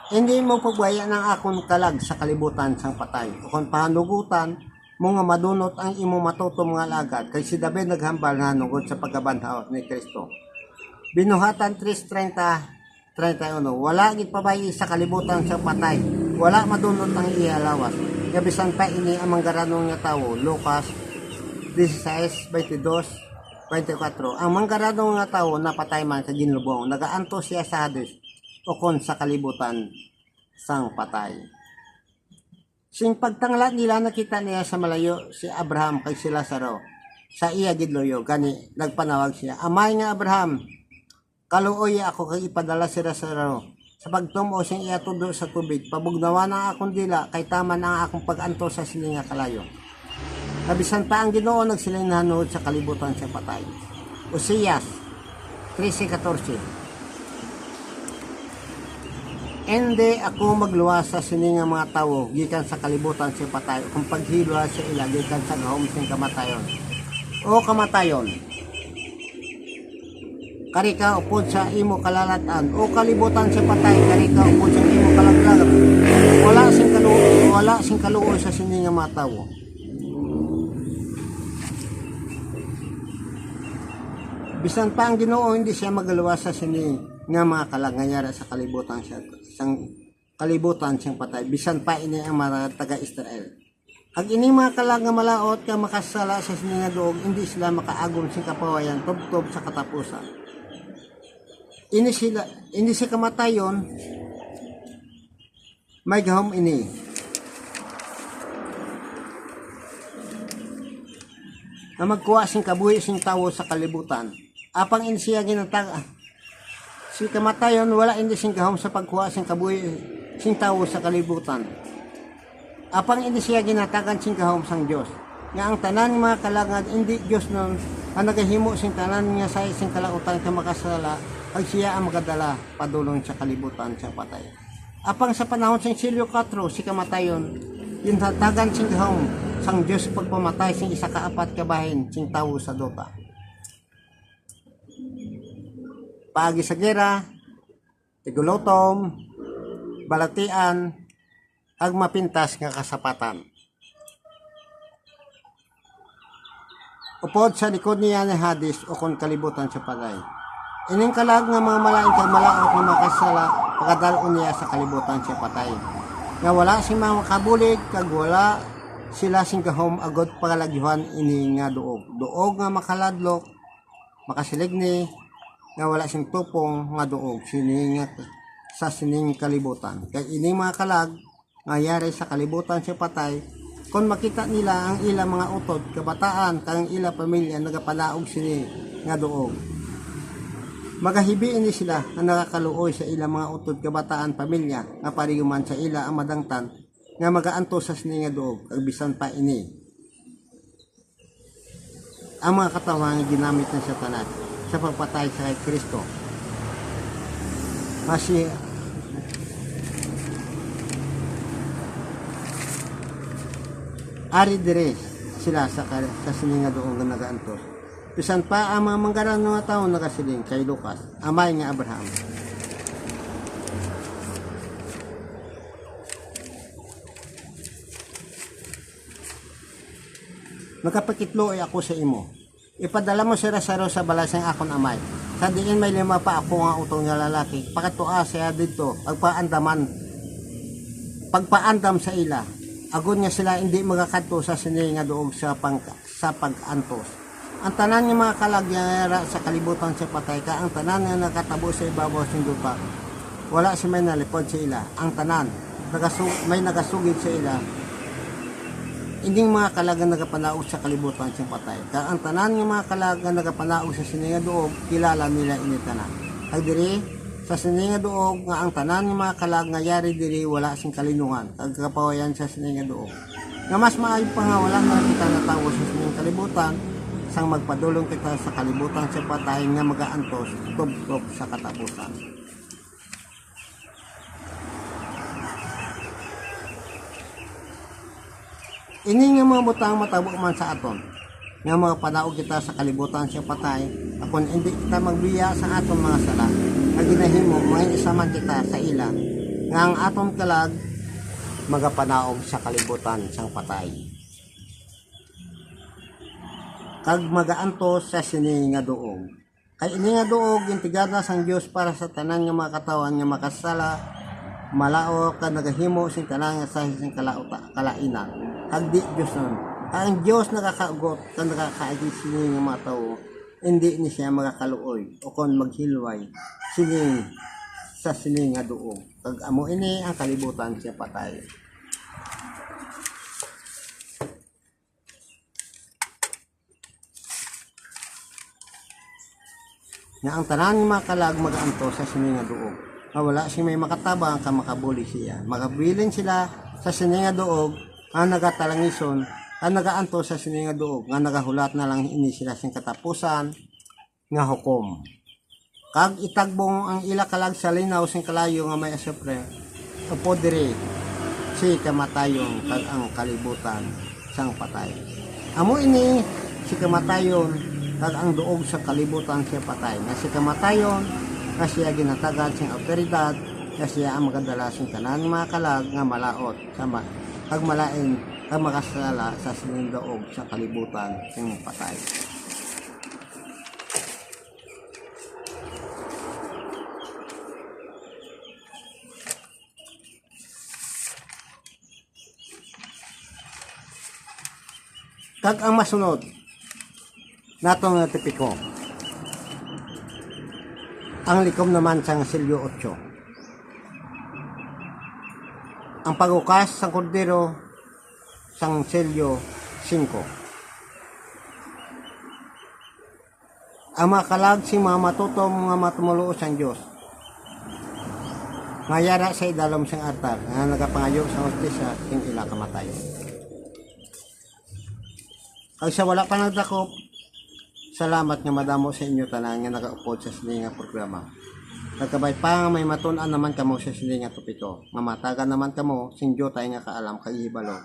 Hindi mo pagbaya ng akong kalag sa kalibutan sang patay. O kung pahanugutan mo nga madunot ang imo matutong mga alagad kay si David naghambal na nugod sa pagkabanhaw ni Kristo. Binuhatan 3:30-31. Wala gid pabayi sa kalibutan sa patay. Wala madunot ang ialawas. Gabisan pa ini ang manggaranong nga tawo. Lucas 16:22-24. Ang manggaranong nga tawo napatay man sa ginlubong. Nagaanto siya sa Hades o kon sa kalibutan sang patay. Sing pagtangla nila nakita niya sa malayo si Abraham kay si Lazaro. Sa iya gidloyo gani nagpanawag siya, "Amay nga Abraham, kaluoy ako kay ipadala si Lazaro sa pagtumo sing iya tudo sa tubig, pabugnawan ang akong dila kay tama na ang akong pag-anto sa silinga kalayo." Nabisan pa ang Ginoo nagsiling nanuod sa kalibutan sa patay. Oseas 13:14. Hindi ako magluwas sa sininga mga tawo gikan sa kalibutan sa patay kung paghilwa sa ila gikan sa gahom sing kamatayon. O kamatayon, karika upod sa imo kalalatan o kalibutan sa patay karika upod sa imo kalaglagat. Wala sing kaluoy sa sininga mga tawo. Bisan pa ang Ginoo hindi siya magaluwas sa sininga nga mga kalangayara sa kalibutan siyang patay. Bisan pa ini ang mga taga-Israel. Ang ini mga kalang nga malaot nga makasala sa sininga doog, hindi sila makaagom sing kapawayan tubtob sa katapusan. Ini si kamatayon may gahom ini. na magkuha sing kabuhi sing tawo sa kalibutan. Apang in siya ginatag si kamatayon wala hindi sing gahom sa pagkuha sing kabuhi sing tawo sa kalibutan. Apang hindi siya ginatagan sing gahom sang Dios. Nga ang tanan ng mga kalangad hindi Dios nun ang nagahimo sing tanan nga sa sing kalautan ka makasala pag siya ang magadala padulong sa kalibutan sa patay. Apang sa panahon sing Silyo 4 si kamatayon ginatagan sing gahom sang Diyos pagpamatay sing isa kaapat kabahin sing tawo sa duta. Paagi sa gera, tigulotom, balatian, ag mapintas nga kasapatan. Upod sa likod niya ni Hades o kon kalibutan sa patay. Ining kalag nga mga malaing kag malaot nga makasala pagkadalon niya sa kalibutan sa patay. Nga wala si mga makabulig kag wala sila sing gahom agod pagalagyuhan ini nga duog. Duog nga makaladlok, makasilig ni nga wala sing tupong nga duog sini nga sa sining kalibutan. Kay ini mga kalag nga yari sa kalibutan sa patay, kung makita nila ang ila mga utod, kabataan, kang ila pamilya nagapalaog sini nga duog. Magahibiin ni sila nga nakakaluoy sa ila mga utod, kabataan, pamilya nga pariguman sa ila ang madangtan nga magaanto sa sini nga duog, ag bisan pa ini ang mga katawan nga ginamit ng Satanas sa pagpatay sa Kristo. Kasi ari dire sila sa sininga doon nga nagaantos. Bisan pa ang mga manggaran nga tawo nagasiling kay Lucas, amay nga Abraham. Magkapakitlo ay ako sa imo. Ipadala mo si Lazaro sa balasang akon amay. Sa diin may 5 pa ako nga utong nga lalaki. Pakatua siya dito, pagpaandam sa ila. Agon nga sila hindi magakadto sa sini nga doog sa pag-antos. Ang tanan nga mga kalagyara sa kalibutan sa patay ka, ang tanan nga nakatabo sa ibabaw sa duta. Wala si may nalipod sa ila. Ang tanan may nagasugid sa ila. Inding mga kalagang nagapanaog sa kalibutan siyang patay. Kaya ang tanan ng mga kalagang nagapanaog sa sininga doog, kilala nila ini tanan. Ay diri, sa sininga doog, nga ang tanan ng mga kalag nga yari diri, wala sing kalinungan. Kag kapawayan sa sininga doog. Nga mas maayo pa nga, wala na kita natawo sa sininga kalibutan, sang magpadulong kita sa kalibutan sa patay nga magaantos, tubtog sa katapusan. Ini nga mga butang matabo man sa aton, nga mga panaog kita sa kalibutan siya patay, akon hindi kita magbiya sa aton mga sala, nga ginahimo, mga isaman kita sa ila, nga ang aton kalag, magapanaog sa kalibutan siyang patay. Kag magaantos sa sini nga doog. Kay ini nga doog, intigada sang Diyos para sa tanan nga mga katawan nga makasala, malao ka nagahimo sing tanan nga sa sing kalainan. Agdi Diyos nun. Ang Diyos nakakaugot kung nakakaagin sining ng mga tao, hindi ni siya magakaluoy o kung maghilway sining sa sining nga doog. Kag amo ini ang kalibutan siya patay. Nga ang tanan ng mga kalag magaanto sa sining nga doog. Wala siya may makatabang ka makabuli siya. Makabilin sila sa sining nga doog, ang nagatalangison, ang nagaanto sa sininga doog, nga nagahulat na lang ini sila sing katapusan, nga hukom. Kag itagbong ang ila kalag sa linaw sing kalayo nga may asupre, upo diri, si kamatayong kag ang kalibutan sang patay. Amo ini, si kamatayon, kag ang doog sa kalibutan siya patay. Na si kamatayon, nga siya ginatagad sing autoridad, nga siya ang magadala sing tanan mga kalag nga malaot, sama kag malain kag makasala sa sining doog sa kalibutan ng patay. Kag ang masunod natong tipiko, ang likom naman sang Silyo 8. Ang pagukas sang kordero sang Silyo 5. ama kalag si mga matutom nga matumulo sang Dios. Ngayara sa idalom sang altar nga nagapangayo sa hostesya ing ila kamatay. Kag sa wala pa nagdakop, salamat nga madamo sa inyo tanan nga nagaupod sa sininga programa. Nagkabay pa nga may matun-an naman kamo sa sininga topiko. Mamatagan naman kamo sinjo tayo nga kaalam kay ibalo.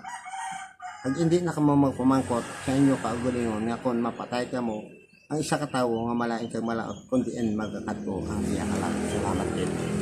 Pag hindi na kamo magpumangkot sa inyo kaugalingon nga kon mapatay kamo, ang isa ka tawo nga malain kag malaot kundi en magakadto ang iya kalam. Salamat din.